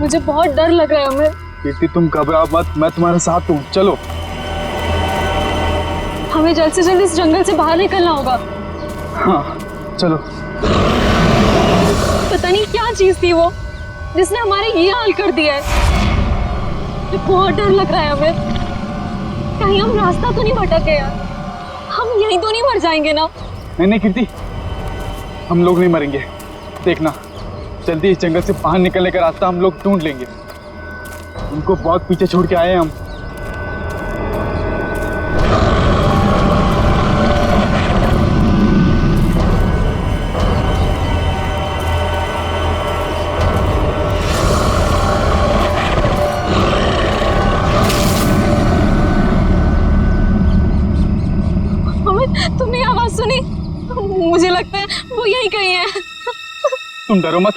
मुझे बहुत डर लग रहा है अमित। कीर्ति तुम घबराओ मत, मैं तुम्हारे साथ हूँ। चलो हमें जल्द से जल्द इस जंगल से बाहर निकलना होगा। हाँ चलो। पता नहीं क्या चीज थी वो जिसने हमारे ये हाल कर दिया है। मुझे बहुत डर लग रहा है अमित। कहीं हम रास्ता तो नहीं भटक गए यार? हम यहीं तो नहीं मर जाएंगे ना? नहीं नहीं कीर्ति, हम लोग नहीं मरेंगे। देखना, जल्दी इस जंगल से बाहर निकलने का रास्ता हम लोग ढूंढ लेंगे। उनको बहुत पीछे छोड़ के आए हैं हम। तुमने आवाज सुनी? मुझे लगता है वो यही कहीं है। तुम डरो मत,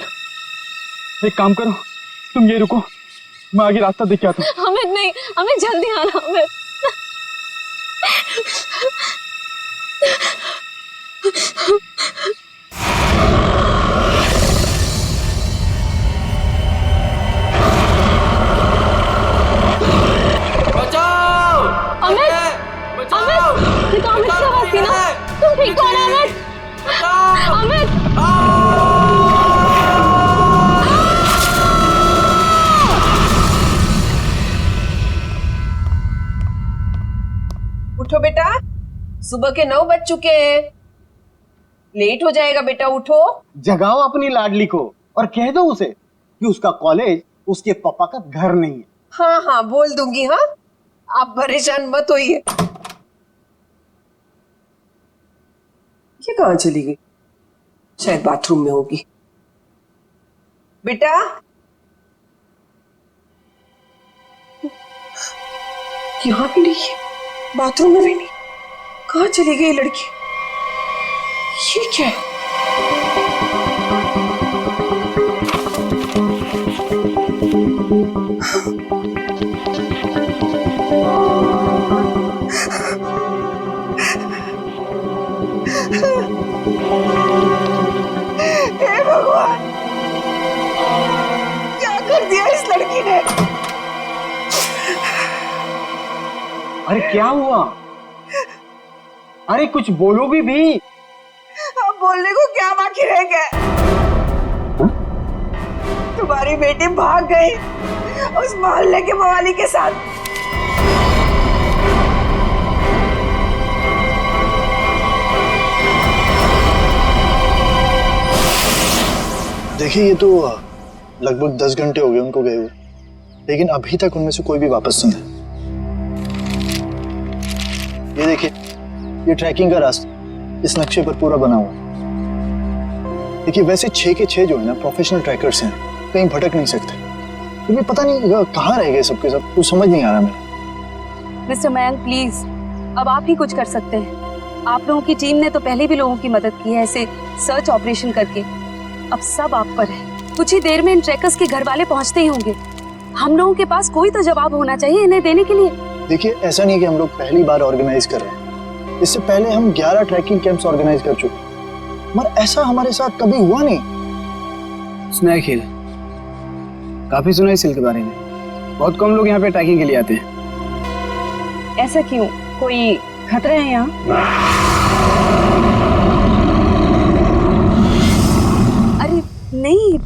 एक काम करो, तुम ये रुको, मैं आगे रास्ता देख के आता हूँ। अमित नहीं, हमें जल्दी आना अमित। बचाओ! अमित! अमित! ये तो अमित की आवाज थी ना? तुम ठीक हो ना अमित? अमित! उठो बेटा, सुबह के 9 बज चुके हैं। लेट हो जाएगा बेटा, उठो। जगाओ अपनी लाडली को और कह दो उसे कि उसका कॉलेज उसके पापा का घर नहीं है। हाँ हाँ बोल दूंगी। हाँ, आप परेशान मत होइए। ये कहाँ चली गई? शायद बाथरूम में होगी। बेटा, यहाँ भी नहीं है, बाथरूम में भी नहीं। कहाँ चली गई लड़की? ये क्या है? हे भगवान, क्या कर दिया इस लड़की ने? अरे क्या हुआ? अरे कुछ बोलो भी। अब बोलने को क्या बाकी रह गया? तुम्हारी बेटी भाग गई उस मोहल्ले के मवाली के साथ। देखिए, ये तो लगभग 10 घंटे हो गए उनको गए हुए, लेकिन अभी तक उनमें से कोई भी वापस नहीं है। ये देखिए, ये ट्रैकिंग का रास्ता इस नक्शे पर पूरा बना हुआ है। देखिए, वैसे 6 के 6 जो है ना प्रोफेशनल ट्रैकर्स हैं, कहीं भटक नहीं सकते। लेकिन पता नहीं कहाँ रह गए सबके सब, कुछ समझ नहीं आ रहा मेरा। मिस्टर मयंक प्लीज, अब आप ही कुछ कर सकते हैं। आप लोगों की टीम ने तो पहले भी लोगों की मदद की है ऐसे सर्च ऑपरेशन करके। अब सब आप पर है। कुछ ही देर में इन ट्रैकर्स के घर वाले पहुंचते ही होंगे। हम लोगों के पास कोई तो जवाब होना चाहिए इन्हें देने के लिए। देखिए, ऐसा नहीं कि हम लोग पहली बार ऑर्गेनाइज कर रहे हैं। इससे पहले हम 11 ट्रैकिंग कैंप्स ऑर्गेनाइज कर चुके हैं, मगर ऐसा हमारे साथ कभी हुआ नहीं। सुना है खेल, काफी सुना है इस हिल के बारे में। बहुत कम लोग यहाँ पे ट्रैकिंग के लिए आते हैं। ऐसा क्यों? कोई खतरा है यहाँ? अरे नहीं,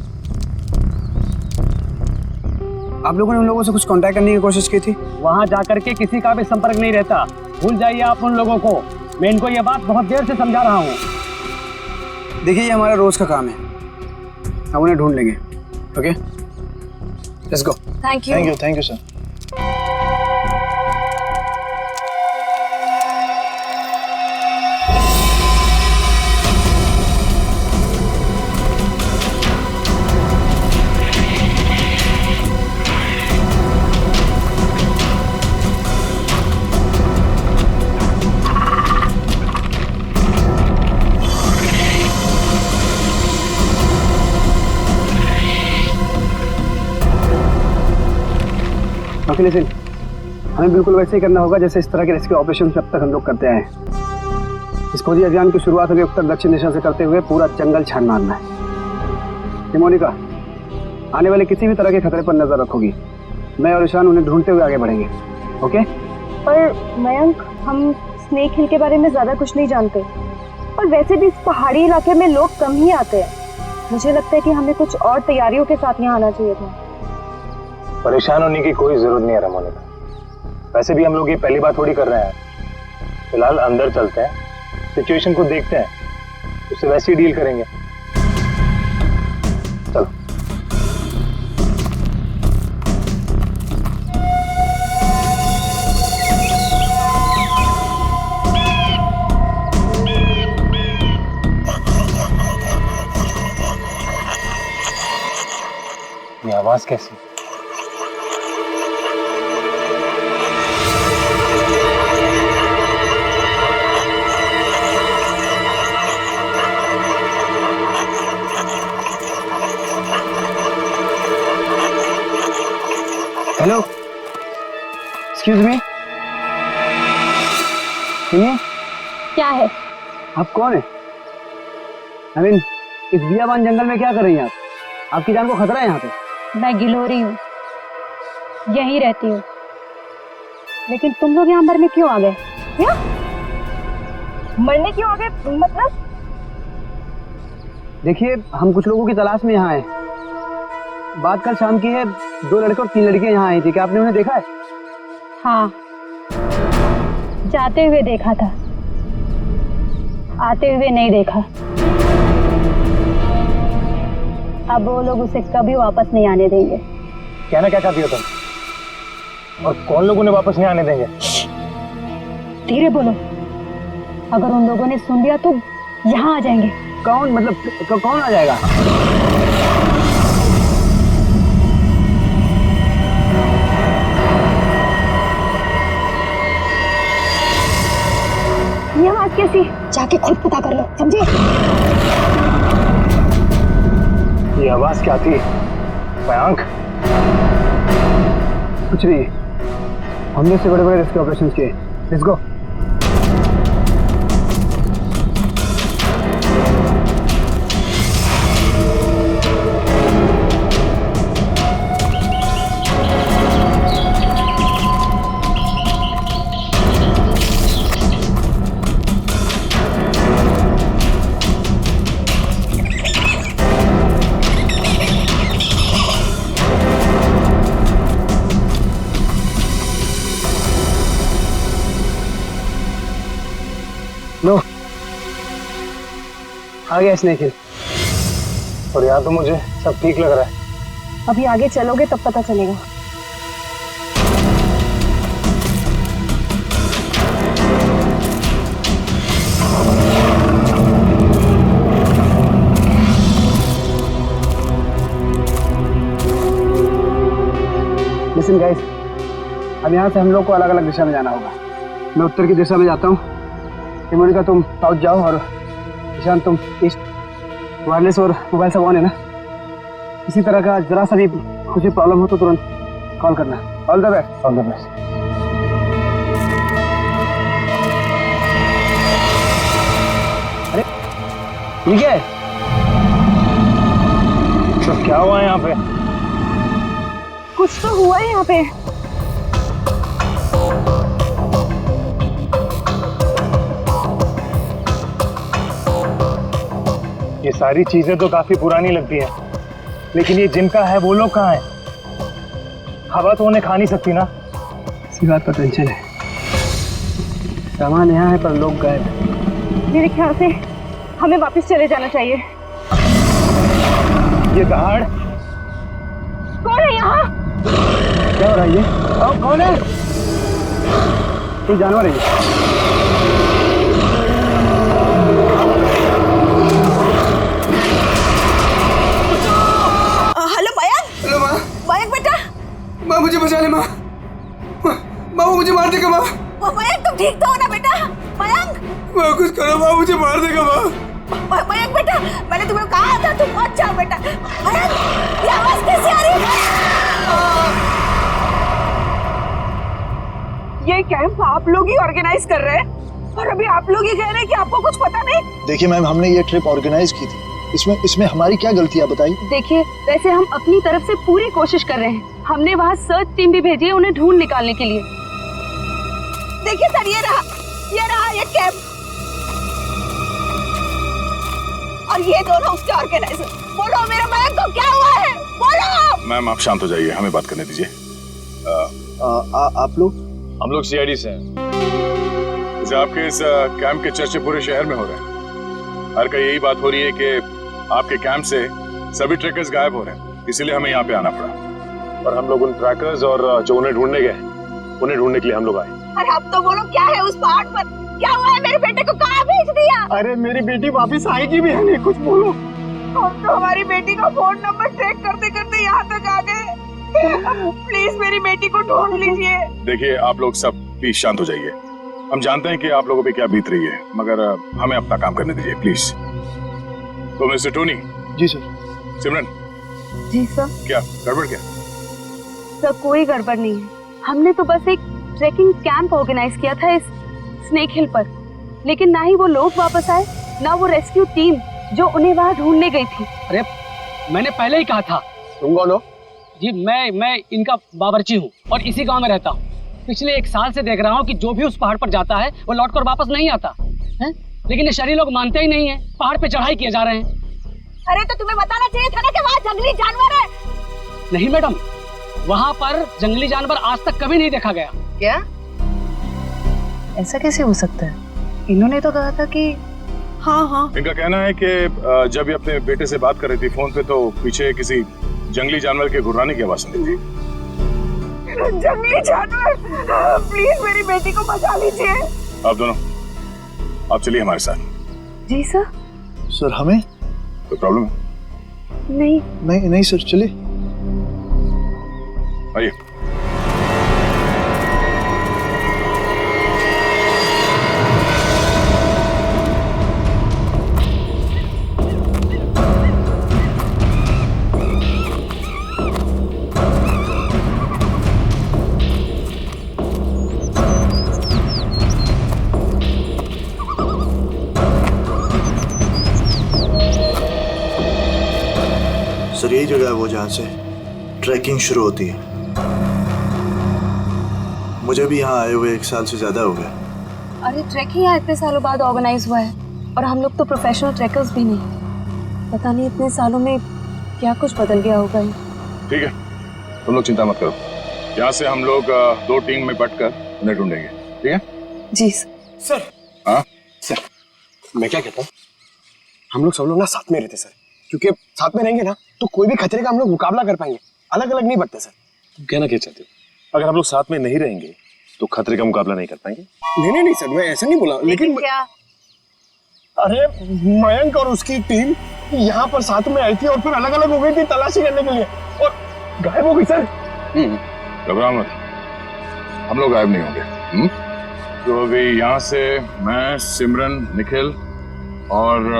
आप लोगों ने उन लोगों से कुछ कांटेक्ट करने की कोशिश की थी? वहां जाकर के किसी का भी संपर्क नहीं रहता। भूल जाइए आप उन लोगों को। मैं इनको ये बात बहुत देर से समझा रहा हूँ। देखिए, ये हमारा रोज का काम है, हम उन्हें ढूंढ लेंगे। Okay, let's go. Thank you. Thank you sir. लेकिन हमें बिल्कुल वैसे ही करना होगा जैसे इस तरह के रेस्क्यू ऑपरेशन अब तक हम लोग करते आए हैं। इस खोजी अभियान की शुरुआत हमें उत्तर दक्षिण दिशा से करते हुए पूरा जंगल छान मारना है। मोनिका, आने वाले किसी भी तरह के खतरे पर नजर रखोगी। मैं और ईशान उन्हें ढूंढते हुए आगे बढ़ेंगे। ओके? पर मयंक, हम स्नेक हिल के बारे में ज्यादा कुछ नहीं जानते और वैसे भी इस पहाड़ी इलाके में लोग कम ही आते हैं। मुझे लगता है कि हमें कुछ और तैयारियों के साथ यहाँ आना चाहिए था। परेशान होने की कोई जरूरत नहीं है रमोनिका। वैसे भी हम लोग ये पहली बार थोड़ी कर रहे हैं। फिलहाल अंदर चलते हैं, सिचुएशन को देखते हैं, उससे वैसे ही डील करेंगे। चलो। ये आवाज कैसी? हेलो, एक्सक्यूज मी, सुनिए। क्या है? आप कौन है? आई मीन, इस बियाबान जंगल में क्या कर रही हैं आप? आपकी जान को खतरा है यहाँ पे। मैं गिलोरी हूँ, यहीं रहती हूँ। लेकिन तुम लोग यहाँ मरने क्यों आ गए? क्या मरने क्यों आ गए? मतलब देखिए, हम कुछ लोगों की तलाश में यहाँ आए। बात कल शाम की है, 2 लड़के और 3 लड़कियां यहाँ आई थी। क्या आपने उन्हें देखा है? हाँ, जाते हुए देखा था, आते हुए नहीं देखा। अब वो लोग उसे कभी वापस नहीं आने देंगे। कहना क्या चाहती हो तुम? और कौन लोग उन्हें वापस नहीं आने देंगे? धीरे बोलो, अगर उन लोगों ने सुन लिया तो यहाँ आ जाएंगे। कौन? मतलब कौन आ जाएगा? ये आवाज कैसी? जाके खुद पता कर लो, समझे? ये आवाज क्या थी मयंक? कुछ नहीं, हमने से बड़े बड़े रेस्क्यू ऑपरेशंस किए। Let's go. लो, आ गया स्नेक हिल। और यहाँ तो मुझे सब ठीक लग रहा है। अभी आगे चलोगे तब पता चलेगा। लिसन गाइस, अब यहाँ से हम लोग को अलग अलग दिशा में जाना होगा। मैं उत्तर की दिशा में जाता हूँ, मोनिका तुम साउथ जाओ और ईशान तुम ईस्ट। वायरलेस और मोबाइल सब ऑन है ना? इसी तरह का जरा सा भी कुछ भी प्रॉब्लम हो तो तुरंत कॉल करना। All the best. All the best. अरे ठीक है, तो क्या हुआ यहाँ पे? कुछ तो हुआ है यहाँ पे। ये सारी चीजें तो काफी पुरानी लगती हैं, लेकिन ये जिनका है वो लोग कहाँ हैं? हवा तो उन्हें खा नहीं सकती ना। इसी बात पर टेंशन है। सामान यहाँ है पर लोग गायब। मेरे ख्याल से हमें वापस चले जाना चाहिए। ये दहाड़ कौन है यहाँ? क्या हो रहा है ये? कौन है? कोई जानवर है ये? हेलो मयंक। हेलो माँ। मयंक बेटा। माँ मुझे बचा ले माँ। माँ वो मुझे मार देगा माँ। मयंक तुम ठीक तो हो ना बेटा? मयंक। माँ कुछ करो माँ, मुझे मार देगा माँ। मयंक बेटा, मैंने तुम्हें कहा था तुम मत जाओ बेटा। मयंक, ये आवाज कैसे आ रही है? ये कैंप आप लोग ही ऑर्गेनाइज कर रहे हैं और अभी आप लोग ही कह रहे हैं कि आपको कुछ पता नहीं। देखिए मैम, हमने ये ट्रिप ऑर्गेनाइज की थी इसमें इसमें हमारी क्या गलती है बताइए? देखिए, वैसे हम अपनी तरफ से पूरी कोशिश कर रहे हैं। हमने वहाँ सर्च टीम भी भेजी है उन्हें ढूंढ निकालने के लिए। देखिए सर, ये कैंप और ये दोनों उसके ऑर्गेनाइजर। बोलो मेरे मयंक को क्या हुआ है, बोलो। मैम आप शांत हो जाइए, हमें बात करने दीजिए। आप लोग? हम लोग सीआईडी से हैं। जैसे आपके इस कैंप के चर्चे पूरे शहर में हो रहे हैं। हर का यही बात हो रही है कि आपके कैंप से सभी ट्रैकर्स गायब हो रहे हैं, इसीलिए हमें यहाँ पे आना पड़ा। और हम लोग उन ट्रैकर्स और जो उन्हें ढूंढने गए, उन्हें ढूंढने के लिए हम लोग आए। अरे अब तो बोलो, क्या है उस पहाड़ पर, क्या हुआ है? मेरे बेटे को कहाँ भेज दिया? अरे मेरी बेटी वापस आएगी भी है नहीं, कुछ बोलो। हम तो हमारी बेटी का फोन नंबर ट्रैक करते करते यहाँ तक आ गए। प्लीज मेरी बेटी को ढूंढ लीजिए। देखिए आप लोग सब प्लीज शांत हो जाइए। हम जानते हैं कि आप लोगों पे क्या बीत रही है, मगर हमें अपना काम करने दीजिए प्लीज। तो मिस्टर टोनी। जी सर। सिमरन। जी सर। क्या गड़बड़ क्या? सर कोई गड़बड़ नहीं है। हमने तो बस एक ट्रैकिंग कैंप ऑर्गेनाइज किया था इस स्नेक हिल पर, लेकिन ना ही वो लोग वापस आए, ना वो रेस्क्यू टीम जो उन्हें वहाँ ढूंढने गई थी। अरे मैंने पहले ही कहा था। तुम कौन हो? जी मैं इनका बावर्ची हूँ और इसी गांव में रहता हूँ। पिछले 1 साल से देख रहा हूँ कि जो भी उस पहाड़ पर जाता है वो लौटकर वापस नहीं आता है, लेकिन ये शहरी लोग मानते ही नहीं है। पहाड़ पे चढ़ाई किए जा रहे हैं। अरे तो तुम्हें बताना चाहिए था ना कि वहाँ जंगली जानवर है। नहीं मैडम, वहाँ पर जंगली जानवर आज तक कभी नहीं देखा गया। क्या? ऐसा कैसे हो सकता है? इन्होंने तो कहा था कि हाँ। इनका कहना है कि जब ये अपने बेटे से बात कर रही थी फोन पे, तो पीछे किसी जंगली जानवर के गुर्राने की आवाज सुनी थी। जंगली जानवर, प्लीज मेरी बेटी को बचा लीजिए। आप दोनों आप चलिए हमारे साथ। जी सर। सर हमें कोई प्रॉब्लम है? नहीं सर, चलिए। आइए। सर यही जगह है वो जहाँ से ट्रैकिंग शुरू होती है। मुझे भी यहाँ आए हुए 1 साल से ज्यादा हो गया। अरे ट्रैकिंग यहाँ इतने सालों बाद ऑर्गेनाइज हुआ है और हम लोग तो प्रोफेशनल ट्रैकर्स भी नहीं। पता नहीं इतने सालों में क्या कुछ बदल गया होगा। ठीक है, तुम लोग चिंता मत करो। यहाँ से हम लोग 2 टीम में बंटकर उन्हें ढूंढेंगे, ठीक है? जी सर। हाँ सर, मैं क्या कहता हूँ, हम लोग सब लोग ना साथ में रहते सर, क्योंकि साथ में रहेंगे ना तो कोई भी खतरे का हम लोग मुकाबला कर पाएंगे। अलग अलग नहीं बढ़ते सर। तुम कहना क्या चाहते हो? अगर हम लोग साथ में नहीं रहेंगे तो खतरे का मुकाबला नहीं कर पाएंगे। नहीं सर, मैं ऐसा नहीं बोला, लेकिन क्या? अरे मयंक और उसकी टीम यहाँ पर साथ में आई थी और फिर अलग अलग हो गई थी तलाशी करने के लिए और गायब हो गई सर। घबराओ मत, हम लोग गायब नहीं होंगे। तो अभी यहाँ से मैं, सिमरन, निखिल और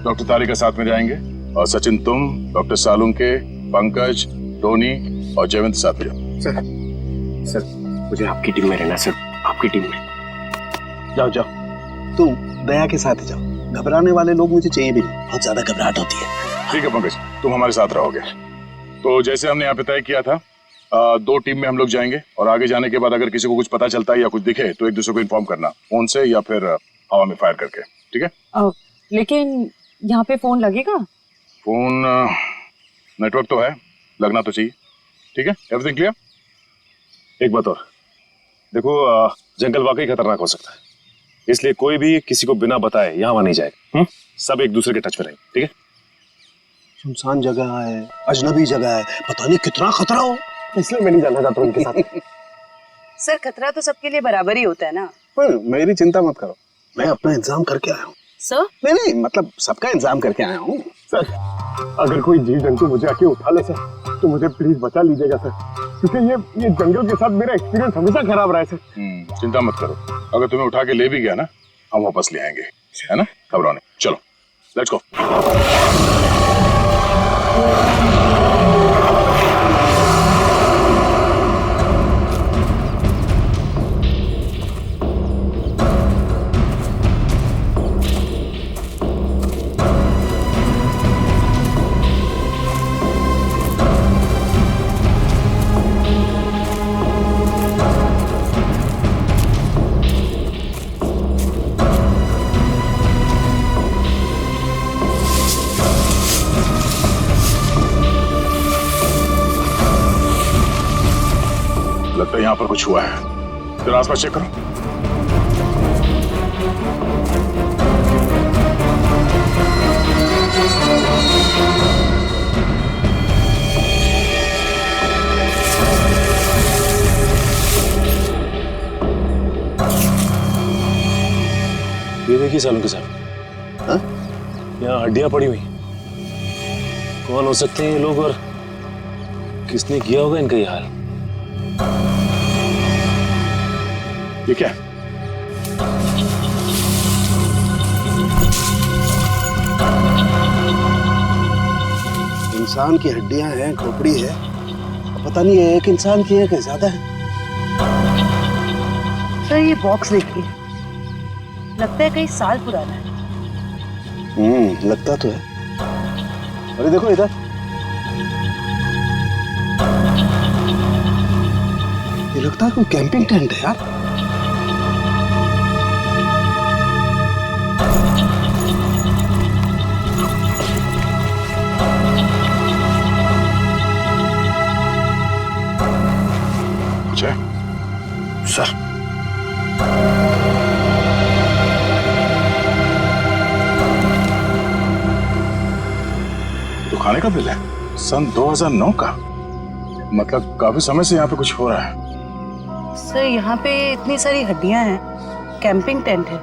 डॉक्टर तारिका साथ में जाएंगे, और सचिन तुम, डॉक्टर सालुंके, पंकज, टोनी और जयवंत साथ में जाओ। सर मुझे आपकी टीम में रहना सर, आपकी टीम में। जाओ तुम दया के साथ जाओ, घबराने वाले लोग मुझे चाहिए भी नहीं, बहुत ज्यादा घबराहट होती है। ठीक है पंकज, तुम हमारे साथ रहोगे। तो जैसे हमने यहाँ पे तय किया था, 2 टीम में हम लोग जाएंगे और आगे जाने के बाद अगर किसी को कुछ पता चलता है या कुछ दिखे तो एक दूसरे को इन्फॉर्म करना, फोन से या फिर हवा में फायर करके, ठीक है? लेकिन यहाँ पे फोन लगेगा? फोन नेटवर्क तो है, लगना तो चाहिए। ठीक है, एवरीथिंग क्लियर? एक बात और देखो, जंगल वाकई खतरनाक हो सकता है, इसलिए कोई भी किसी को बिना बताए यहाँ नहीं जाएगा। सब एक दूसरे के टच में रहेंगे, ठीक है? सुनसान जगह है, अजनबी जगह है, पता नहीं कितना खतरा हो, इसलिए मैं नहीं जाना चाहता उनके साथ। सर खतरा तो सबके लिए बराबर ही होता है ना। पर मेरी चिंता मत करो, मैं अपना इंतजाम करके आया हूँ। सर नहीं मतलब सबका इंतजाम करके आया हूँ सर। अगर कोई जीव जंतु मुझे आके उठा ले सर तो मुझे प्लीज बचा लीजिएगा सर, क्योंकि ये जंगल के साथ मेरा एक्सपीरियंस हमेशा खराब रहा है सर। चिंता मत करो, अगर तुम्हें उठा के ले भी गया ना, हम वापस ले आएंगे, है ना? घबराओ नहीं, चलो लेट्स गो। लगता है यहाँ पर कुछ हुआ है। जरा आसपास चेक करो। ये देखिए सालों के साथ यहाँ हड्डियां पड़ी हुई। कौन हो सकते हैं ये लोग और किसने किया होगा इनका ये हाल? ये क्या? इंसान की हड्डियां हैं, खोपड़ी है, पता नहीं है एक इंसान की है कि ज्यादा है। सर ये बॉक्स देखिए, लगता है कई साल पुराना है। लगता तो है। अरे देखो इधर, ये लगता है कोई कैंपिंग टेंट है यार। सर तो खाने का बिल है सन 2009 का। मतलब काफी समय से यहाँ पे कुछ हो रहा है। सर यहाँ पे इतनी सारी हड्डियां हैं, कैंपिंग टेंट है,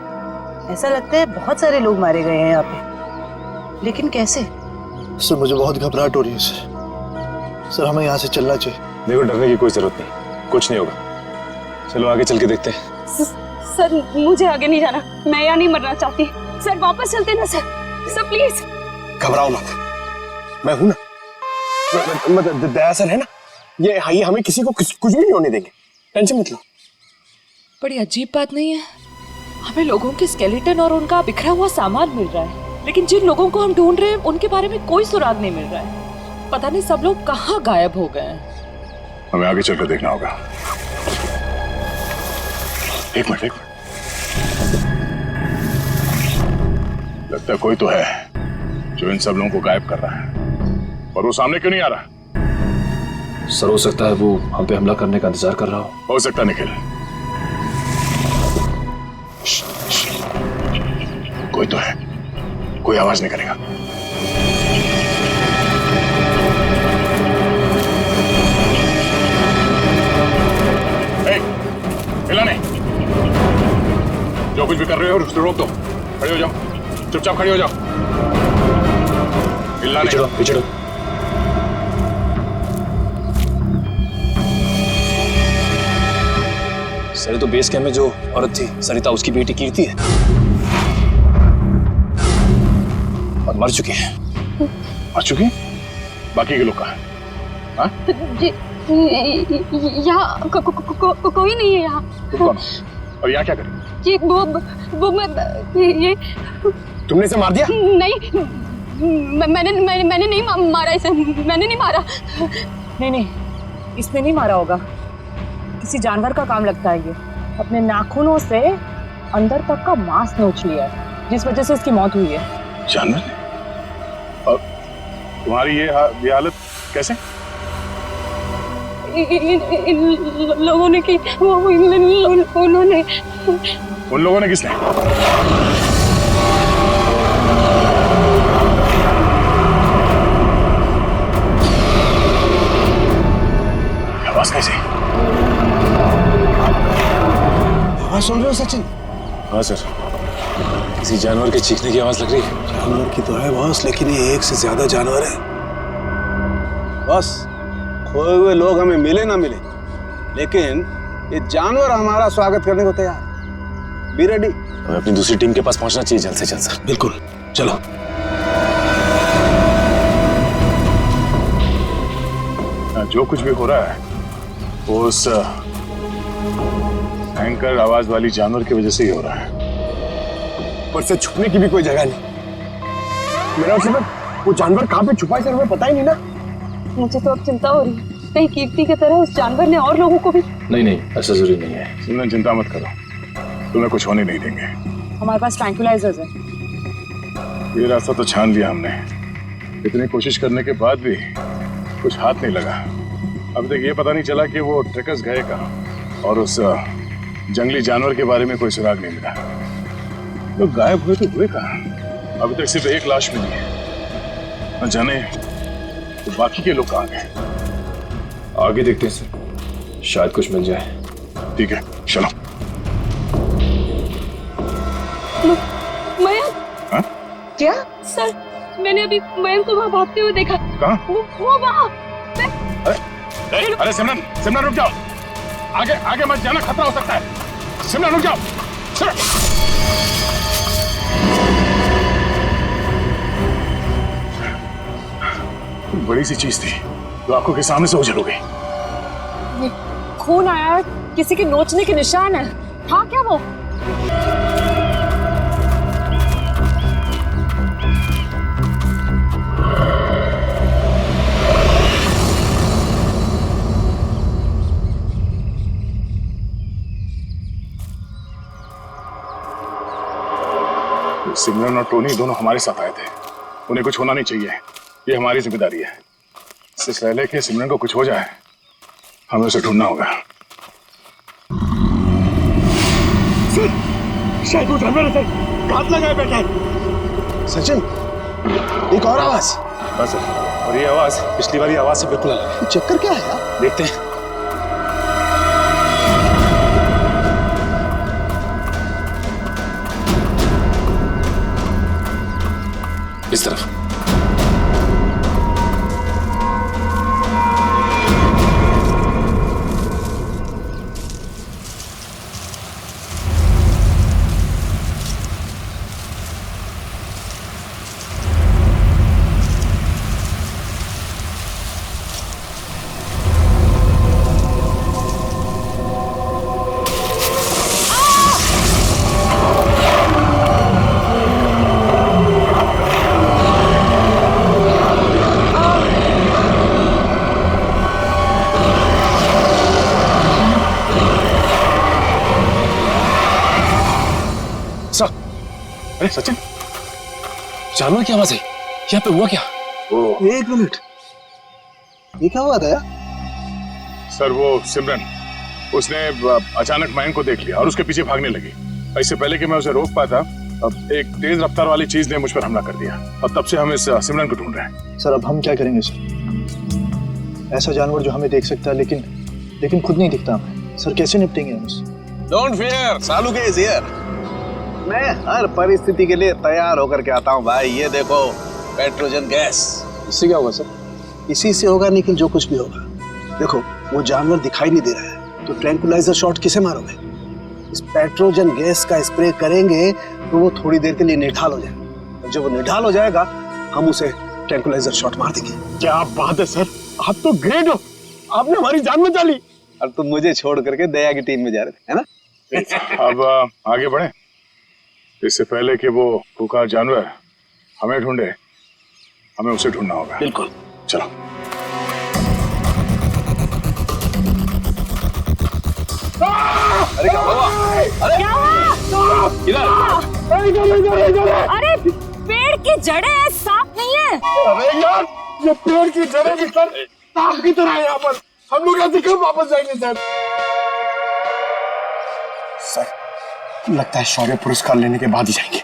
ऐसा लगता है बहुत सारे लोग मारे गए हैं यहाँ पे। लेकिन कैसे? सर मुझे बहुत घबराहट हो रही है सर हमें यहाँ से चलना चाहिए। देखो डरने की कोई जरूरत नहीं, कुछ नहीं होगा। चलो आगे चल के देखते हैं। सर मुझे आगे नहीं जाना, मैं यहाँ नहीं मरना चाहती। सर वापस चलते ना सर, सर प्लीज। घबराओ मत, मैं हूं ना। मतलब दया सर है ना, ये हमें किसी को कुछ भी नहीं होने देंगे, टेंशन मत लो। बड़ी अजीब बात नहीं है, हमें लोगों के स्केलेटन और उनका बिखरा हुआ सामान मिल रहा है, लेकिन जिन लोगों को हम ढूंढ रहे हैं उनके बारे में कोई सुराग नहीं मिल रहा है। पता नहीं सब लोग कहाँ गायब हो गए हैं। हमें आगे चलकर देखना होगा। एक मिनट। लगता है कोई तो है जो इन सब लोगों को गायब कर रहा है, और वो सामने क्यों नहीं आ रहा? सर हो सकता है वो हम पे हमला करने का इंतजार कर रहा हो सकता है निखिल। कोई तो है, कोई आवाज नहीं करेगा। हिला नहीं, जो कुछ भी कर रहे हो उसको रोक दो। खड़े हो जाओ, चुपचाप खड़े हो जाओ। हिलना नहीं। पिछड़ो। सर तो बेस कैंप में जो औरत थी सरिता, उसकी बेटी कीर्ति है और मर चुकी है। मर चुकी? बाकी के लोग कहाँ हैं? हाँ? यहाँ कोई नहीं है यहाँ। तुम कौन? और यहाँ क्या करें? ये वो मैं ये तुमने इसे मार दिया? नहीं, मैंने नहीं मारा इसे, मैंने नहीं मारा। नहीं, इसने नहीं मारा होगा, किसी जानवर का काम लगता है। ये अपने नाखूनों से अंदर तक का मांस नोच लिया है, जिस वजह से इसकी मौत हुई है। जानवर? और तुम्हारी ये हालत कैसे? इन लोगों ने की, उन्होंने। उन लोगों ने किसने? आवाज कैसे? आवाज सुन रहे हो सचिन? हाँ सर, किसी जानवर के चीखने की आवाज लग रही है। जानवर की तो है बॉस, लेकिन ये एक से ज्यादा जानवर है। बस खोए हुए लोग हमें मिले ना मिले, लेकिन ये जानवर हमारा स्वागत करने को तैयार है। Be ready. हमें अपनी दूसरी टीम के पास पहुंचना चाहिए जल्द से जल्द सर। बिल्कुल, चलो। जो कुछ भी हो रहा है वो उस भयंकर आवाज वाली जानवर की वजह से ही हो रहा है। पर से छुपने की भी कोई जगह नहीं। मेरा मतलब वो जानवर कहाँ पे छुपा है सर, हमें पता ही नहीं ना। मुझे तो अब चिंता हो रही है, कहीं कीर्ति की तरह उस जानवर ने और लोगों को भी। नहीं, ऐसा जरूरी नहीं है। सिमरन चिंता मत करो, तुम्हें कुछ होने नहीं देंगे। हमारे पास ट्रैंक्विलाइजर्स है। ये रास्ता तो छान लिया हमने, इतनी कोशिश करने के बाद भी कुछ हाथ नहीं लगा। अभी तक ये पता नहीं चला कि वो ट्रैकर्स गए कहाँ और उस जंगली जानवर के बारे में कोई सुराग नहीं मिला। लोग गायब हुए तो हुए कहाँ? अभी तक सिर्फ एक लाश मिली है, न जाने तो बाकी के लोग कहाँ गए। आगे देखते हैं सर, शायद कुछ मिल जाए। ठीक है, चलो। मयंक। हाँ? क्या? सर, मैंने अभी मयंक को वहाँ भागते हुए देखा। कहाँ? वो वहाँ। अरे सिमरन, सिमरन रुक जाओ। आगे आगे मत जाना, खतरा हो सकता है। सिमरन रुक जाओ। बड़ी सी चीज थी जो आंखों के सामने से ओझल हो गई। खून आया है, किसी के नोचने के निशान है। हाँ क्या वो? सिमरन और टोनी दोनों हमारे साथ आए थे। उन्हें कुछ होना नहीं चाहिए, ये हमारी जिम्मेदारी है। इससे पहले कि सिमरन को कुछ हो जाए, हमें उसे ढूंढना होगा। शायद वो जानवर है, घात लगाए बैठा है। सचिन, एक और आवाज। बस और ये आवाज पिछली वाली आवाज से बिल्कुल अलग है। चक्कर क्या है यार? देखते हैं। इस तरफ। अरे सचिन, जानवर की आवाज है। यहाँ पे हुआ क्या? एक मिनट, ये क्या हुआ था यार? सर वो सिमरन, उसने अचानक मयंक को देख लिया और उसके पीछे भागने लगी। इससे पहले कि मैं उसे रोक पाता, अब एक तेज रफ्तार वाली चीज ने मुझ पर हमला कर दिया और तब से हम इस सिमरन को ढूंढ रहे हैं। सर अब हम क्या करेंगे सर? ऐसा जानवर जो हमें देख सकता है लेकिन खुद नहीं दिखता हमें। सर कैसे निपटेंगे हम उससे? डोंट फियर, सालू के इज हियर। मैं हर परिस्थिति के लिए तैयार होकर के आता हूँ भाई। ये देखो, पेट्रोजन गैस। इससे क्या होगा सर? इसी से होगा, लेकिन जो कुछ भी होगा। देखो, वो जानवर दिखाई नहीं दे रहा है, तो ट्रैंकुलाइजर शॉट किसे मारोगे? इस पेट्रोजन गैस का स्प्रे करेंगे तो वो थोड़ी देर के लिए निढाल हो जाएगा, और जब वो निढाल हो जाएगा हम उसे ट्रैंकुलाइजर शॉट मार देंगे। क्या बात है सर, आप तो ग्रेट हो, आपने हमारी जान बचा ली। और तुम मुझे छोड़ करके दया की टीम में जा रहे थे, है ना? अब आगे बढ़े। इससे पहले कि वो पुकार जानवर हमें ढूंढे, हमें उसे ढूंढना होगा। बिल्कुल, चलो। अरे क्या हुआ? अरे क्या हुआ? इधर। अरे पेड़ की जड़ें हैं, सांप नहीं है। अरे यार, ये पेड़ की जड़ें भी सर सांप की तरह है। यहाँ पर हम लोग ऐसे क्यों वापस जाएंगे सर? सर लगता है शौर्य पुरस्कार लेने के बाद ही जाएंगे।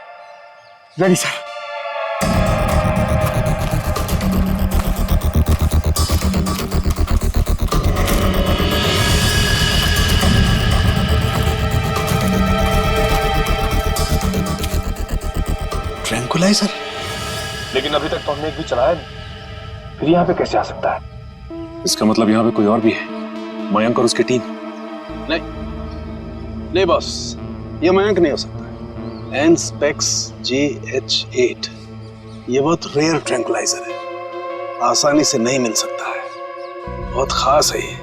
Ready sir. ट्रैंकुलाइजर? लेकिन अभी तक तो हमने एक भी चलाया नहीं, फिर यहाँ पे कैसे आ सकता है? इसका मतलब यहाँ पे कोई और भी है, मयंक और उसकी टीम। नहीं बॉस, ये मयंक नहीं हो सकता। एनस्पेक्स GH8 ये बहुत रेयर ट्रैंकुलाइजर है, आसानी से नहीं मिल सकता है, बहुत खास है ये।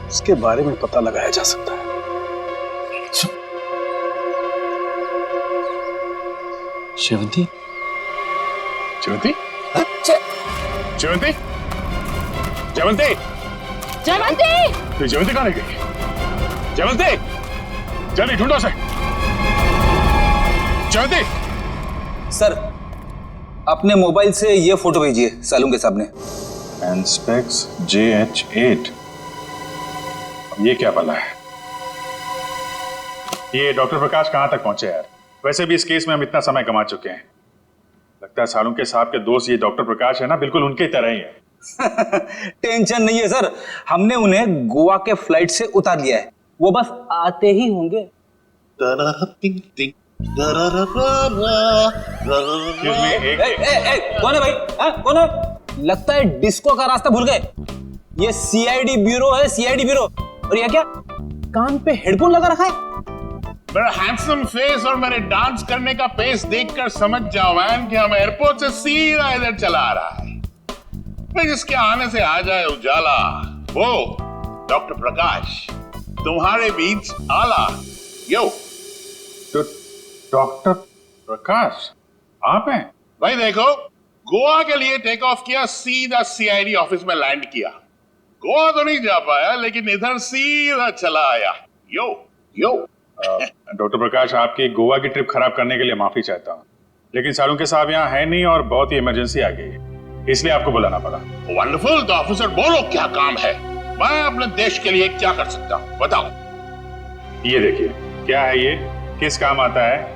इसके बारे में पता लगाया जा सकता है। शेवंती? जयवंती? जयवंती? जयवंती? जयवंती! तो जयवंती कहाँ रह गई? जयवंती! जल्दी ढूंढो उसे। जयवंती! सर, अपने मोबाइल से ये फोटो भेजिए सालू के सामने। एनस्पेक्स JH8। ये क्या भला है? ये डॉक्टर प्रकाश कहाँ तक पहुंचे यार? वैसे भी इस केस में हम इतना समय कमा चुके हैं। लगता है सालुंके साहब के दोस्त ये डॉक्टर प्रकाश है ना, बिल्कुल उनके तरह ही है। टेंशन नहीं है सर, हमने उन्हें गोवा के फ्लाइट से उतार लिया है, वो बस आते ही होंगे। कौन है भाई? कौन है? लगता है डिस्को का रास्ता भूल गए। ये CID ब्यूरो है, CID ब्यूरो। और ये क्या कान पे हेडफोन लगा रखा है? मेरा हैंडसम फेस और मेरे डांस करने का पेस देखकर समझ जाओ मैन कि हम एयरपोर्ट से सीधा इधर चला आ रहा है। फिर जिसके आने से आ जाए उजाला, वो डॉक्टर प्रकाश तुम्हारे बीच आला। यो तो डॉक्टर प्रकाश आप हैं? भाई देखो, गोवा के लिए टेक ऑफ किया, सीधा CID ऑफिस में लैंड किया। गोवा तो नहीं जा पाया, लेकिन इधर सीधा चला आया। यो यो डॉक्टर प्रकाश, आपकी गोवा की ट्रिप खराब करने के लिए माफी चाहता हूँ, लेकिन सालुंके साहब यहाँ है नहीं और बहुत ही इमरजेंसी आ गई है, इसलिए आपको बुलाना पड़ा। वंडरफुल। तो ऑफिसर बोलो क्या काम है? मैं अपने देश के लिए क्या कर सकता हूँ, बताओ। ये देखिए, क्या है ये, किस काम आता है?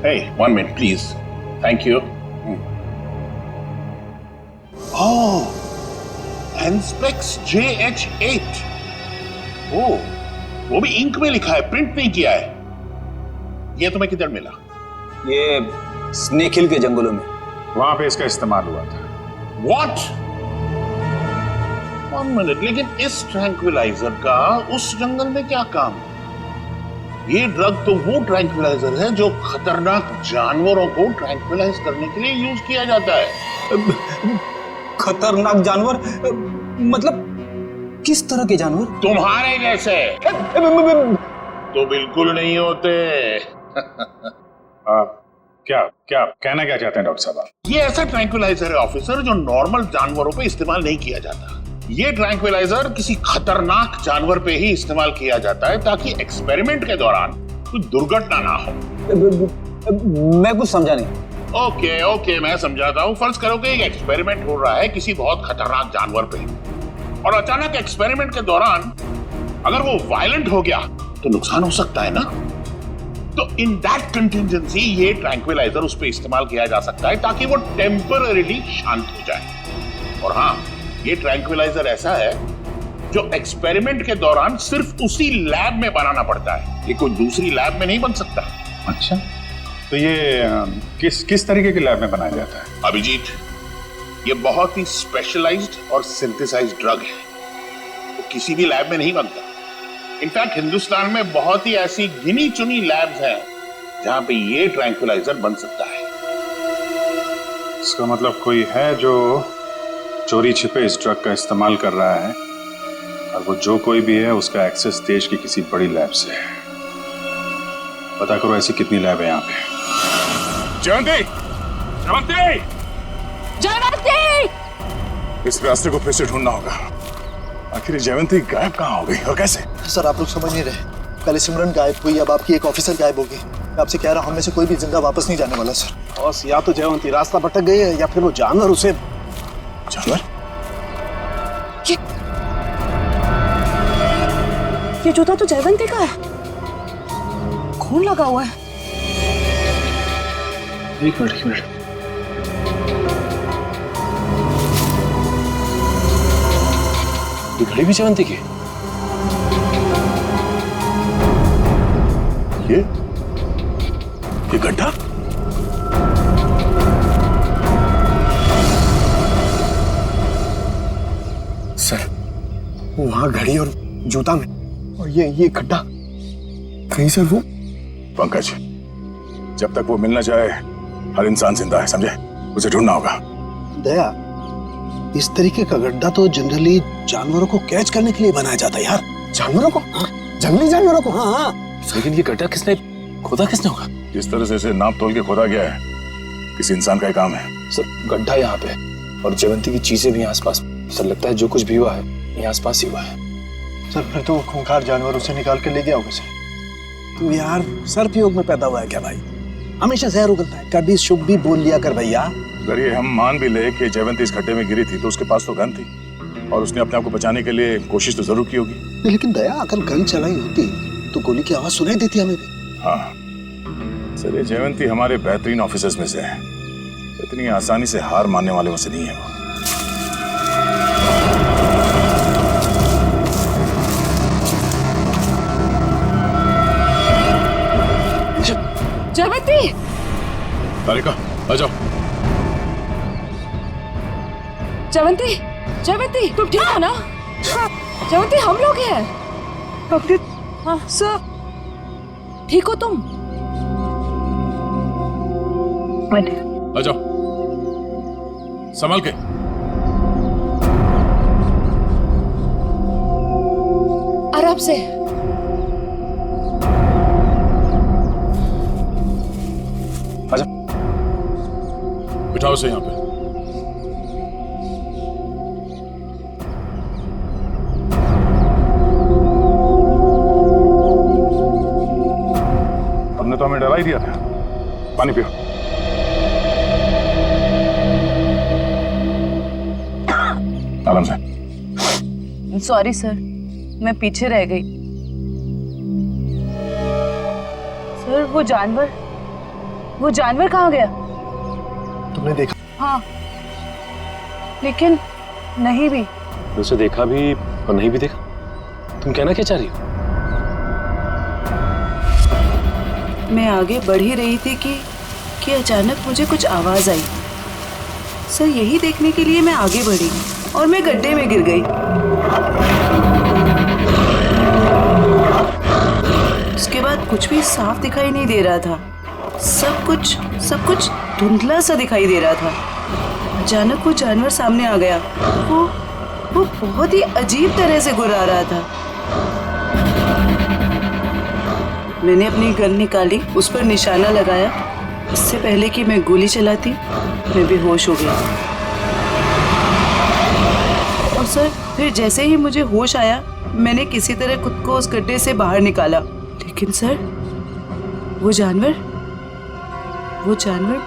Hey, 1 minute please. Thank you. Oh, Anspex JH8. Oh, वो भी इंक में लिखा है, प्रिंट नहीं किया है। ये तुम्हें किधर मिला? ये स्नेक हिल के जंगलों में, वहां पे इसका इस्तेमाल हुआ था। What? 1 minute, लेकिन इस ट्रैंक्विलाइजर का उस जंगल में क्या काम? ये ड्रग तो वो ट्रैंक्विलाइजर है जो खतरनाक जानवरों को ट्रैंक्विलाइज करने के लिए यूज किया जाता है। खतरनाक जानवर मतलब किस तरह के जानवर? तुम्हारे जैसे तो बिल्कुल नहीं होते। क्या क्या कहना क्या चाहते हैं डॉक्टर साहब? ये ऐसा ट्रैंक्विलाइजर है ऑफिसर जो नॉर्मल जानवरों पे इस्तेमाल नहीं किया जाता। ये ट्रैंक्विलाइजर किसी खतरनाक जानवर पे ही इस्तेमाल किया जाता है ताकि एक्सपेरिमेंट के दौरान कोई दुर्घटना ना हो। मैं कुछ समझा नहीं। ओके मैं समझाता हूँ। फर्ज करो कि एक एक्सपेरिमेंट हो रहा है किसी बहुत खतरनाक जानवर पे, और अचानक एक्सपेरिमेंट के दौरान अगर वो वायलेंट हो गया तो नुकसान हो सकता है ना। तो इन दैट कंटिजेंसी ये ट्रैंक्विलाइजर उस पे इस्तेमाल किया जा सकता है ताकि वो टेम्पररीली शांत हो जाए। और हाँ, ये ट्रैंक्विलाइजर ऐसा है जो एक्सपेरिमेंट के दौरान सिर्फ उसी लैब में बनाना पड़ता है, ये कोई दूसरी लैब में नहीं बन सकता। अच्छा, तो ये किस तरीके की लैब में बनाया जाता है? अभिजीत, ये बहुत ही स्पेशलाइज्ड और सिंथेसाइज्ड ड्रग है, वो किसी भी लैब में नहीं बनता। इनफैक्ट हिंदुस्तान में बहुत ही ऐसी गिनी चुनी लैब्स हैं जहां पे ये ट्रैंक्विलाइजर बन सकता है। इसका मतलब कोई है जो चोरी छिपे इस ड्रग का इस्तेमाल कर रहा है, और वो जो कोई भी है उसका एक्सेस देश की किसी बड़ी लैब से है। पता करो ऐसी कितनी लैब है यहाँ पे। जयंती! जयंती! जयंती! इस रास्ते को फिर से ढूंढना होगा। आखिर जयंती गायब कहाँ हो गई और कैसे? सर, आप लोग समझ नहीं रहे। पहले सिमरन गायब हुई, अब आपकी एक ऑफिसर गायब होगी। मैं आपसे कह रहा हूँ, हम में से कोई भी जिंदा वापस नहीं जाने वाला सर। बस या तो जयवंती रास्ता भटक गई है या फिर वो जानवर उसे। जानवर? ये जूता तो जयवंती का है, खून लगा हुआ है। एक मिनट। ये घड़ी भी जयवंती की? ये गड्ढा? सर, वहां घड़ी और जूता में, और ये गड्ढा कहीं सर वो। पंकज, जब तक वो मिल न जाए हर इंसान जिंदा है, समझे? उसे ढूंढना होगा। दया, इस तरीके का गड्ढा तो जनरली जानवरों को कैच करने के लिए बनाया जाता है यार। जानवरों को? हाँ, जंगली जानवरों को। हाँ। लेकिन ये गड्ढा किसने खोदा होगा? जिस तरह से इसे नाप तोल के खोदा गया है, किसी इंसान का ही काम है। सर, गड्ढा यहाँ पे और जयवंती की चीजें भी आसपास। सर, लगता है जो कुछ भी हुआ है यहाँ आसपास ही हुआ है। सर, फिर तो खूंखार जानवर उसे निकाल के ले गया होगा सर। तू यार सर्पयोग में पैदा हुआ है क्या भाई? हमेशा जहर उगलता है। कभी शुभ भी बोल लिया कर भैया। अगर ये हम मान भी ले कि जयवंती इस गड्ढे में गिरी थी तो उसके पास तो गन थी और उसने अपने आप को बचाने के लिए कोशिश तो जरूर की होगी। लेकिन दया, अगर गन चलाई होती तो गोली की आवाज सुनाई देती हमें भी। हाँ सर, ये जयवंती हमारे बेहतरीन ऑफिसर्स में से है, इतनी आसानी से हार मानने वाले में से नहीं है वो। जयवंती, तारिका आ जाओ। जयवंती, जयवंती तुम ठीक हो ना? जयवंती हम लोग हैं। डॉक्टर हाँ सर, ठीक हो तुम? आ जाओ, संभल के। आराम से। आजा, बिठाओ से यहाँ पे। हमने तो हमें डरा ही दिया था। पानी पियो। आराम से। सॉरी सर, मैं पीछे रह गई। सर वो जानवर कहाँ गया? तुमने देखा? हाँ, लेकिन नहीं भी। उसे देखा भी और नहीं भी देखा। तुम कहना क्या चाह रही हो? मैं आगे बढ़ ही रही थी कि अचानक मुझे कुछ आवाज आई। सर यही देखने के लिए मैं आगे बढ़ी और मैं गड्ढे में गिर गई। उसके बाद कुछ भी साफ दिखाई नहीं दे रहा था। सब कुछ धुंधला सा दिखाई दे रहा था। अचानक वो जानवर सामने आ गया। वो बहुत ही अजीब तरह से गुर्रा रहा था। मैंने अपनी गन निकाली, उस पर निशाना लगाया। इससे पहले कि मैं गोली चलाती, मैं बेहोश हो गई। और सर फिर जैसे ही मुझे होश आया, मैंने किसी तरह खुद को उस गड्ढे से बाहर निकाला। लेकिन सर वो जानवर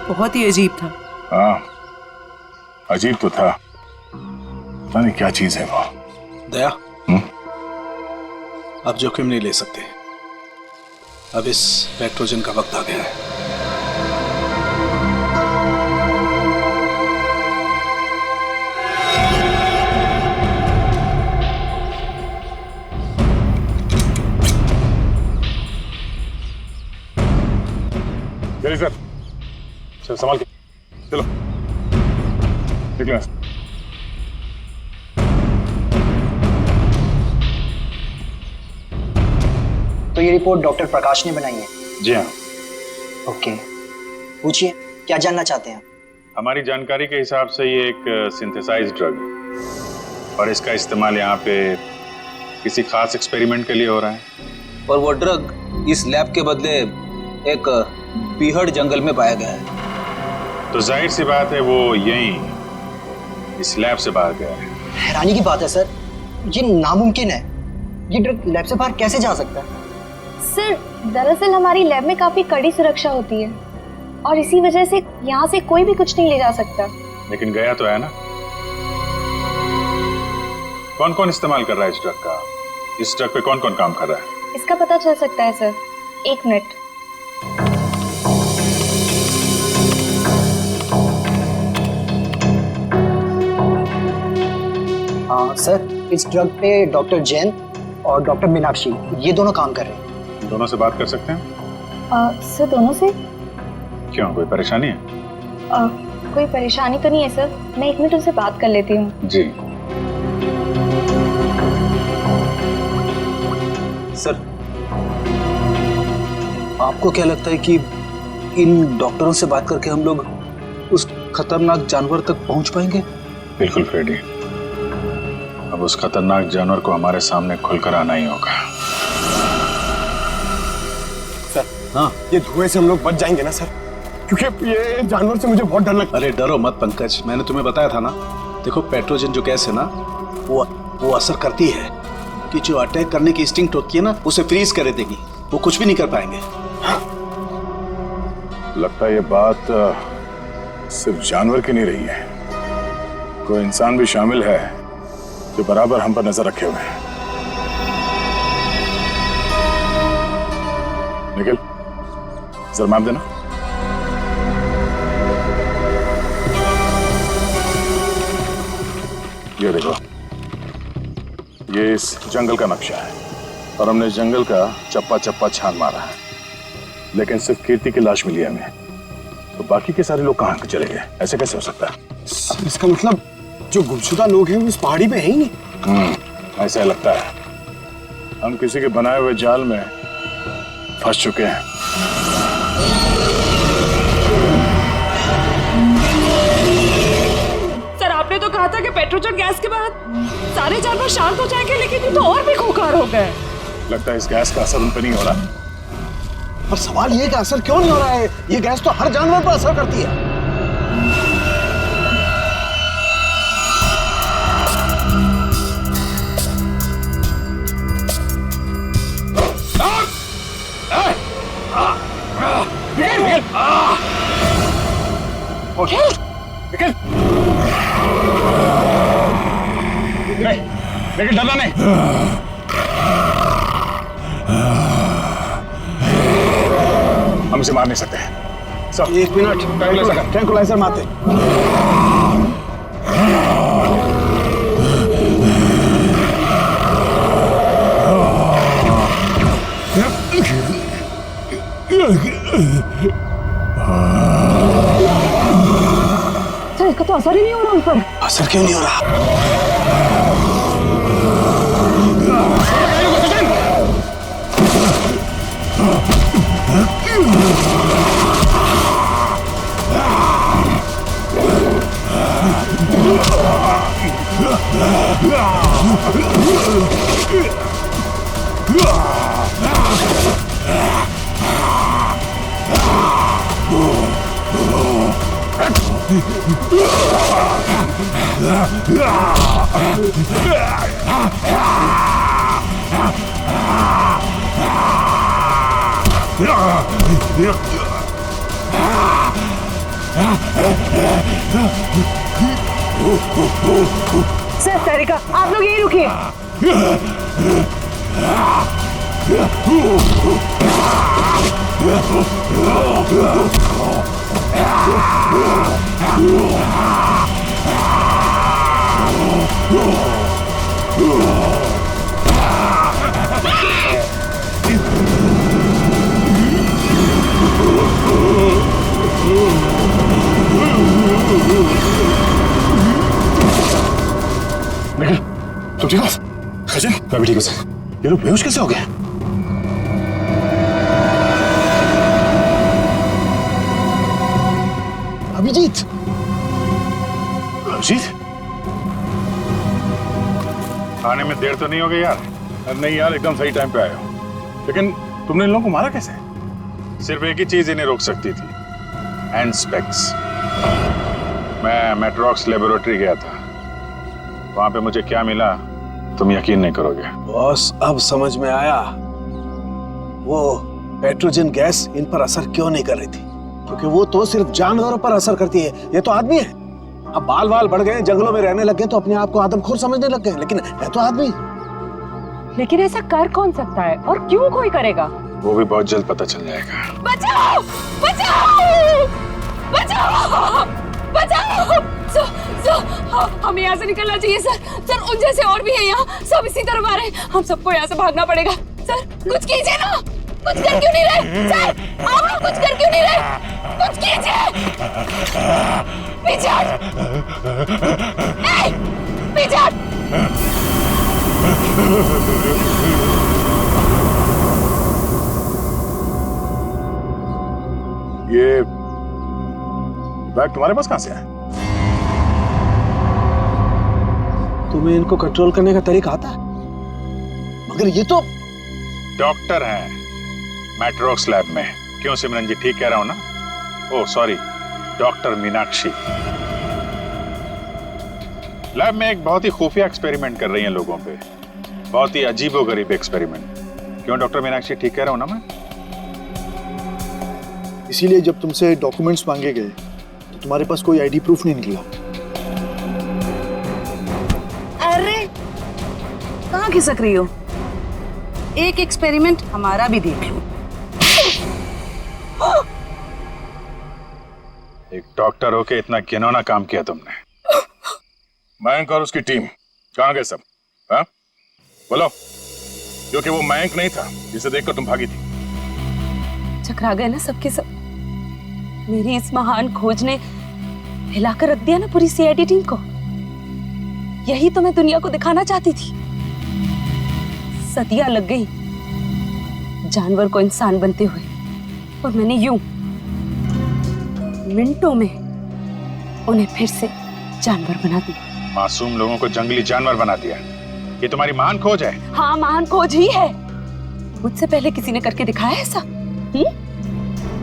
बहुत ही अजीब था। हाँ, अजीब तो था। पता नहीं क्या चीज है वो। दया, अब जोखिम नहीं ले सकते। अब इस पेट्रोजन का वक्त आ गया है। सर, चल संभाल के चलो, निकलो। तो ये रिपोर्ट डॉक्टर प्रकाश ने बनाई है? जी हाँ। ओके, पूछिए क्या जानना चाहते हैं? हमारी जानकारी के हिसाब से ये एक सिंथेसाइज्ड ड्रग है और इसका इस्तेमाल यहाँ पे किसी खास एक्सपेरिमेंट के लिए हो रहा है। और वो ड्रग इस लैब के बदले एक बीहड़ जंगल में पाया गया है। तो जाहिर सी बात है वो यहीं इस लैब से बाहर गया है। हैरानी की बात है सर, ये नामुमकिन है। ये ड्रग लैब से बाहर कैसे जा सकता है? सर दरअसल हमारी लैब में काफी कड़ी सुरक्षा होती है और इसी वजह से यहाँ से कोई भी कुछ नहीं ले जा सकता। लेकिन गया तो है ना। कौन कौन इस्तेमाल कर रहा है इस ड्रग का? इस ड्रग पे कौन कौन काम कर रहा है? इसका पता चल सकता है सर। 1 मिनट। सर इस ड्रग पे डॉक्टर जैन और डॉक्टर मीनाक्षी ये दोनों काम कर रहे हैं। दोनों से बात कर सकते हैं? सर दोनों से? क्यों, कोई परेशानी है? कोई परेशानी तो नहीं है सर, मैं 1 मिनट उनसे बात कर लेती हूँ। जी सर, आपको क्या लगता है कि इन डॉक्टरों से बात करके हम लोग उस खतरनाक जानवर तक पहुंच पाएंगे? बिल्कुल फ्रेडी, अब उस खतरनाक जानवर को हमारे सामने खुलकर आना ही होगा। सर, हाँ, ये धुएं से हम लोग बच जाएंगे ना सर? क्योंकि ये जानवर से मुझे बहुत डर लगता है। अरे डरो मत पंकज, मैंने तुम्हें बताया था ना। देखो पेट्रोजन जो गैस है ना, वो असर करती है कि जो अटैक करने की इंस्टिंक्ट होती है ना, उसे फ्रीज कर देगी। वो कुछ भी नहीं कर पाएंगे। लगता है ये बात सिर्फ जानवर की नहीं रही है, कोई इंसान भी शामिल है जो बराबर हम पर नजर रखे हुए है। निखिल, जरा मैप देना। ये देखो, ये इस जंगल का नक्शा है और हमने इस जंगल का चप्पा चप्पा छान मारा है, लेकिन सिर्फ कीर्ति की लाश मिली हमें। तो बाकी के सारे लोग कहाँ चले गए? ऐसे कैसे हो सकता है? सर, इसका मतलब जो गुमशुदा लोग हैं वो इस पहाड़ी पे है ही नहीं। ऐसा लगता है हम किसी के बनाए हुए जाल में फंस चुके हैं। सर, आपने तो कहा था कि पेट्रोजन गैस के बाद सारे जानवर शांत हो जाएंगे, लेकिन ये तो और भी खूंखार हो गए। लगता है इस गैस का असर उन पर नहीं हो रहा। पर सवाल ये कि असर क्यों नहीं हो रहा है? ये गैस तो हर जानवर पर असर करती है। लेकिन डरना नहीं। हम इसे मार नहीं सकते। सब 1 मिनट, ट्रैंकुलाइजर मारते। सर, इसका तो असर ही नहीं हो रहा उन पर। असर क्यों नहीं हो रहा? सर, तारिका, आप लोग यहीं रुकिए। निखिल, तुम ठीक हो? सचिन, मैं भी ठीक हूँ सर। ये लोग बेहोश कैसे हो गए? अभिजीत, अभिजीत, आने में देर तो नहीं हो गई यार? नहीं यार, एकदम सही टाइम पे आए हो। लेकिन तुमने इन लोगों को मारा कैसे? सिर्फ एक ही चीज इन्हें रोक सकती थी, एनस्पेक्स। मैं मेट्रोक्स लेबोरेटरी गया था, वहां पे मुझे क्या मिला तुम यकीन नहीं करोगे। बॉस, अब समझ में आया वो पेट्रोजन गैस इन पर असर क्यों नहीं कर रही थी। क्योंकि वो तो सिर्फ जानवरों पर असर करती है, ये तो आदमी है। अब बाल बाल बढ़ गए, जंगलों में रहने लगे तो अपने आप को आदमखोर समझने लग गए, लेकिन है तो आदमी। लेकिन ऐसा कर कौन सकता है और क्यों कोई करेगा? वो भी बहुत जल्द पता चल जाएगा। बचाओ! बचाओ! बचाओ! बचाओ! हमें यहाँ से निकलना चाहिए सर। सर, उन जैसे और भी हैं यहाँ, सब इसी तरफ आ रहे हैं। हम सबको यहाँ से भागना पड़ेगा। सर, कुछ कीजिए ना। कुछ कर क्यों नहीं रहे? सर, आप लोग कुछ कर क्यों नहीं रहे? कुछ कीजिए। पीछे हट। पीछे हट। ये बैग तुम्हारे पास कहां से आया? तुम्हें इनको कंट्रोल करने का तरीका आता है? मगर ये तो डॉक्टर हैं मेट्रोक्स लैब में। क्यों सिमरन जी, ठीक कह रहा हूं ना? Oh sorry, doctor Meenakshi. Lab में एक बहुत ही खुफिया एक्सपेरिमेंट कर रही हैं लोगों पे, बहुत ही अजीबोगरीब एक्सपेरिमेंट। क्यों डॉक्टर मीनाक्षी, ठीक कह रहा हूं ना मैं? इसीलिए जब तुमसे डॉक्यूमेंट्स मांगे गए तो तुम्हारे पास कोई आईडी प्रूफ नहीं निकला। अरे कहाँ खिसक रही हो? एक एक्सपेरिमेंट हमारा भी देख लो। एक डॉक्टर होके इतना घिनौना काम किया तुमने। मयंक और उसकी टीम कहाँ गए सब? हाँ बोलो, क्योंकि वो मयंक नहीं था जिसे देखकर तुम भागी थी। चकरा गए ना सबके सब। मेरी इस महान खोज ने हिलाकर रख दिया ना पूरी सीआईडी टीम को। यही तो मैं दुनिया को दिखाना चाहती थी। सदियां लग गई जानवर को इंसान बनते हुए, और मैंने यूं मिनटों में उन्हें फिर से जानवर बना दिया। मासूम लोगों को जंगली जानवर बना दिया। ये तुम्हारी महान खोज है? हाँ, महान खोज ही है। मुझसे पहले किसी ने करके दिखाया ऐसा?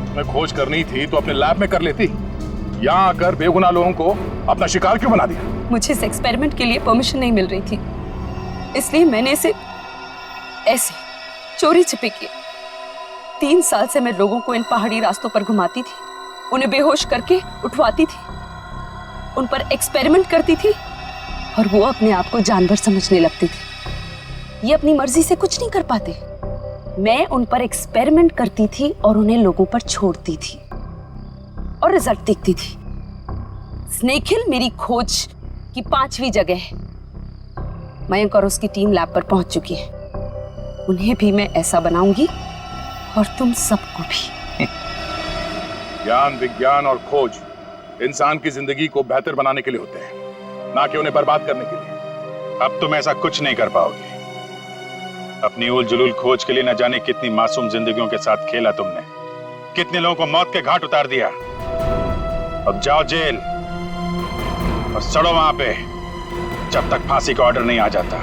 तुम्हें खोज करनी थी तो अपने लैब में कर लेती। यहाँ आकर बेगुनाह लोगों को अपना शिकार क्यों बना दिया? मुझे इस एक्सपेरिमेंट के लिए परमिशन नहीं मिल रही थी, इसलिए मैंने इसे ऐसे चोरी छिपे किया। 3 साल से मैं लोगों को इन पहाड़ी रास्तों पर घुमाती थी, उन्हें बेहोश करके उठवाती थी, उन पर एक्सपेरिमेंट करती थी, और वो अपने आप को जानवर समझने लगती थी। ये अपनी मर्जी से कुछ नहीं कर पाते। मैं उन पर एक्सपेरिमेंट करती थी और उन्हें लोगों पर छोड़ती थी, और रिजल्ट देखती थी। स्नेक हिल मेरी खोज की 5वीं जगह है। मयंक और उसकी टीम लैब पर पहुंच चुकी है। उन्हें भी मैं ऐसा बनाऊंगी, और तुम सबको भी। ज्ञान, विज्ञान और खोज इंसान की जिंदगी को बेहतर बनाने के लिए होते हैं, ना कि उन्हें बर्बाद करने के लिए। अब तुम ऐसा कुछ नहीं कर पाओगे। अपनी उल जुलूल खोज के लिए न जाने कितनी मासूम जिंदगियों के साथ खेला तुमने, कितने लोगों को मौत के घाट उतार दिया। अब जाओ जेल और सड़ो वहां पे जब तक फांसी का ऑर्डर नहीं आ जाता।